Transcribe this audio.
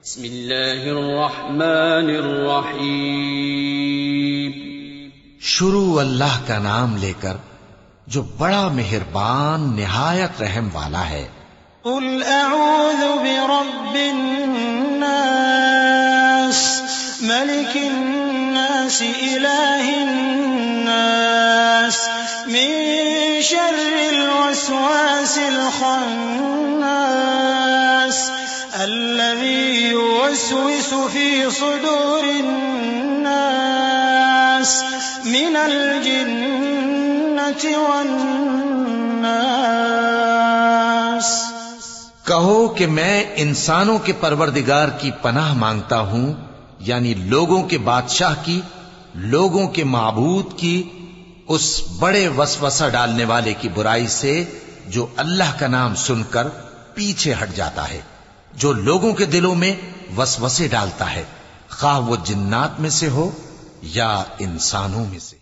بسم اللہ الرحمن الرحیم شروع اللہ کا نام لے کر جو بڑا مہربان نہایت رحم والا ہے۔ قل اعوذ برب الناس ملک الناس الہ الناس من شر الوسواس الخناس الذي يوسوس في صدور الناس من الجنة والناس۔ کہو کہ میں انسانوں کے پروردگار کی پناہ مانگتا ہوں، یعنی لوگوں کے بادشاہ کی، لوگوں کے معبود کی، اس بڑے وسوسہ ڈالنے والے کی برائی سے جو اللہ کا نام سن کر پیچھے ہٹ جاتا ہے، جو لوگوں کے دلوں میں وسوسے ڈالتا ہے، خواہ وہ جنات میں سے ہو یا انسانوں میں سے۔